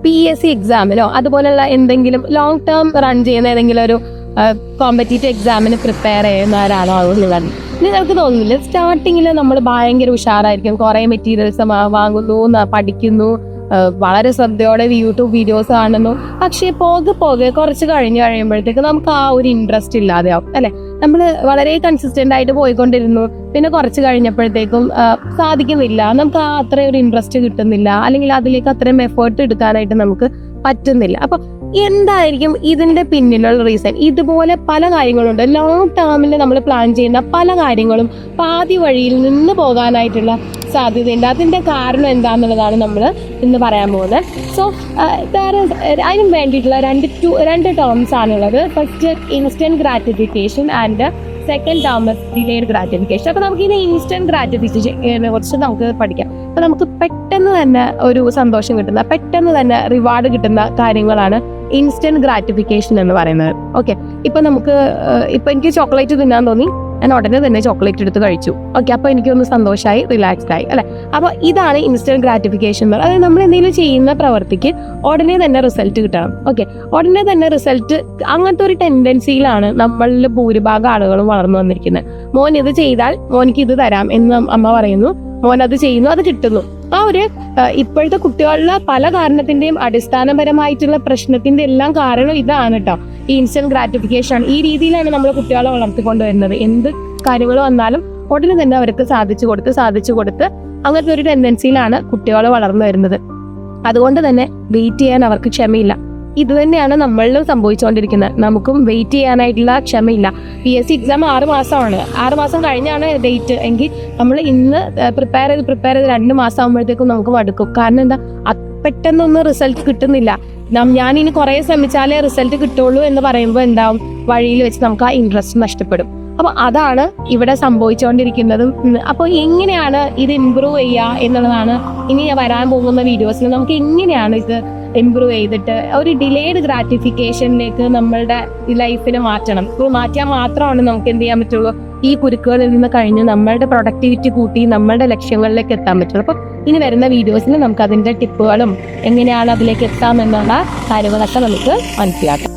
PSC എക്സാമിനോ അതുപോലുള്ള എന്തെങ്കിലും long term run ചെയ്യുന്ന ഏതെങ്കിലും ഒരു കോമ്പറ്റീറ്റീവ് എക്സാമിന് പ്രിപ്പയർ ചെയ്യുന്നവരാണോ എന്നുള്ളത് നിങ്ങൾക്ക് തോന്നുന്നില്ല? സ്റ്റാർട്ടിങ്ങിൽ നമ്മൾ ഭയങ്കര ഉഷാറായിരിക്കും, കുറേ മെറ്റീരിയൽസ് വാങ്ങുന്നു, പഠിക്കുന്നു, വളരെ ശ്രദ്ധയോടെ യൂട്യൂബ് വീഡിയോസ് കാണുന്നു. പക്ഷേ പോകെ കുറച്ച് കഴിയുമ്പോഴത്തേക്ക് നമുക്ക് ആ ഒരു ഇൻട്രസ്റ്റ് ഇല്ലാതെയാവും അല്ലെ. നമ്മൾ വളരെ കൺസിസ്റ്റന്റ് ആയിട്ട് പോയിക്കൊണ്ടിരുന്നു, പിന്നെ കുറച്ച് കഴിഞ്ഞപ്പോഴത്തേക്കും സാധിക്കുന്നില്ല, നമുക്ക് ആ അത്രയും ഒരു ഇൻട്രസ്റ്റ് കിട്ടുന്നില്ല, അല്ലെങ്കിൽ അതിലേക്ക് അത്രയും എഫേർട്ട് എടുക്കാനായിട്ട് നമുക്ക് പറ്റുന്നില്ല. അപ്പൊ എന്തായിരിക്കും ഇതിന്റെ പിന്നിലുള്ള റീസൺ? ഇതുപോലെ പല കാര്യങ്ങളുണ്ട്. ലോങ് ടേമിൽ നമ്മൾ പ്ലാൻ ചെയ്യുന്ന പല കാര്യങ്ങളും പാതി വഴിയിൽ നിന്ന് പോകാനായിട്ടുള്ള സാധ്യതയുണ്ട്. അതിന്റെ കാരണം എന്താണെന്നുള്ളതാണ് നമ്മൾ ഇന്ന് പറയാൻ പോകുന്നത്. സോ അതിന് വേണ്ടിയിട്ടുള്ള രണ്ട് ടേംസ് ആണുള്ളത്. First instant gratification and second term delayed gratification. അപ്പൊ നമുക്ക് ഇനി ഇൻസ്റ്റന്റ് ഗ്രാറ്റിഫിക്കേഷനെ കുറിച്ച് നമുക്ക് പഠിക്കാം. അപ്പൊ നമുക്ക് പെട്ടെന്ന് തന്നെ ഒരു സന്തോഷം കിട്ടുന്ന, പെട്ടെന്ന് തന്നെ റിവാർഡ് കിട്ടുന്ന കാര്യങ്ങളാണ് ഇൻസ്റ്റന്റ് ഗ്രാറ്റിഫിക്കേഷൻ എന്ന് പറയുന്നത്. ഓക്കെ, ഇപ്പൊ എനിക്ക് ചോക്ലേറ്റ് തിന്നാൻ തോന്നി, ഞാൻ ഉടനെ തന്നെ ചോക്ലേറ്റ് എടുത്ത് കഴിച്ചു. ഓക്കെ, അപ്പൊ എനിക്കൊന്ന് സന്തോഷമായി, റിലാക്സ്ഡ് ആയി അല്ലെ. അപ്പൊ ഇതാണ് ഇൻസ്റ്റന്റ് ഗ്രാറ്റിഫിക്കേഷൻ. അതായത് നമ്മൾ എന്തെങ്കിലും ചെയ്യുന്ന പ്രവൃത്തിക്ക് ഉടനെ തന്നെ റിസൾട്ട് കിട്ടണം. ഓക്കെ, ഉടനെ തന്നെ റിസൾട്ട്, അങ്ങനത്തെ ഒരു ടെൻഡൻസിയിലാണ് നമ്മളിൽ ഭൂരിഭാഗം ആളുകളും വളർന്നു വന്നിരിക്കുന്നത്. മോൻ ഇത് ചെയ്താൽ മോനിക്ക് ഇത് തരാം എന്ന് അമ്മ പറയുന്നു, മോൻ അത് ചെയ്യുന്നു, അത് കിട്ടുന്നു. ആ ഒരു ഇപ്പോഴത്തെ കുട്ടികളുടെ പല കാരണത്തിന്റെയും അടിസ്ഥാനപരമായിട്ടുള്ള പ്രശ്നത്തിന്റെ എല്ലാം കാരണം ഇതാണ് കേട്ടോ, ഈ ഇൻസ്റ്റന്റ് ഗ്രാറ്റിഫിക്കേഷൻ. ഈ രീതിയിലാണ് നമ്മൾ കുട്ടികളെ വളർത്തിക്കൊണ്ടുവരുന്നത്. എന്ത് കാര്യങ്ങൾ വന്നാലും ഉടനെ തന്നെ അവർക്ക് സാധിച്ചു കൊടുത്ത് അങ്ങനത്തെ ഒരു ടെൻഡൻസിയിലാണ് കുട്ടികൾ വളർന്നു വരുന്നത്. അതുകൊണ്ട് തന്നെ വെയിറ്റ് ചെയ്യാൻ അവർക്ക് ക്ഷമയില്ല. ഇത് തന്നെയാണ് നമ്മളിലും സംഭവിച്ചുകൊണ്ടിരിക്കുന്നത്. നമുക്കും വെയിറ്റ് ചെയ്യാനായിട്ടുള്ള ക്ഷമയില്ല. PSC എക്സാം 6 മാസമാണ്. 6 മാസം കഴിഞ്ഞാണ് ഡേറ്റ് എങ്കിൽ നമ്മൾ ഇന്ന് പ്രിപ്പയർ ചെയ്ത് 2 മാസം ആകുമ്പോഴത്തേക്കും നമുക്ക് മടുക്കും. കാരണം എന്താ, പെട്ടെന്നൊന്നും റിസൾട്ട് കിട്ടുന്നില്ല. ഞാനിനി കുറേ ശ്രമിച്ചാലേ റിസൾട്ട് കിട്ടുള്ളൂ എന്ന് പറയുമ്പോൾ എന്താവും, വഴിയിൽ വെച്ച് നമുക്ക് ആ ഇൻട്രസ്റ്റ് നഷ്ടപ്പെടും. അപ്പൊ അതാണ് ഇവിടെ സംഭവിച്ചുകൊണ്ടിരിക്കുന്നതും. അപ്പോൾ എങ്ങനെയാണ് ഇത് ഇംപ്രൂവ് ചെയ്യുക എന്നുള്ളതാണ് ഇനി വരാൻ പോകുന്ന വീഡിയോസിൽ. നമുക്ക് എങ്ങനെയാണ് ഇത് ഇംപ്രൂവ് ചെയ്തിട്ട് ഒരു ഡിലേഡ് ഗ്രാറ്റിഫിക്കേഷനിലേക്ക് നമ്മളുടെ ലൈഫിനെ മാറ്റണം. ഇപ്പോൾ മാറ്റിയാൽ മാത്രമാണ് നമുക്ക് എന്ത് ചെയ്യാൻ പറ്റുള്ളൂ, ഈ കുരുക്കുകളിൽ നിന്ന് കഴിഞ്ഞ് നമ്മളുടെ പ്രൊഡക്ടിവിറ്റി കൂട്ടി നമ്മളുടെ ലക്ഷ്യങ്ങളിലേക്ക് എത്താൻ പറ്റുള്ളൂ. അപ്പം ഇനി വരുന്ന വീഡിയോസിൽ നമുക്ക് അതിൻ്റെ ടിപ്പുകളും എങ്ങനെയാണ് അതിലേക്ക് എത്താമെന്നുള്ള കാര്യങ്ങളൊക്കെ നമുക്ക് മനസ്സിലാക്കാം.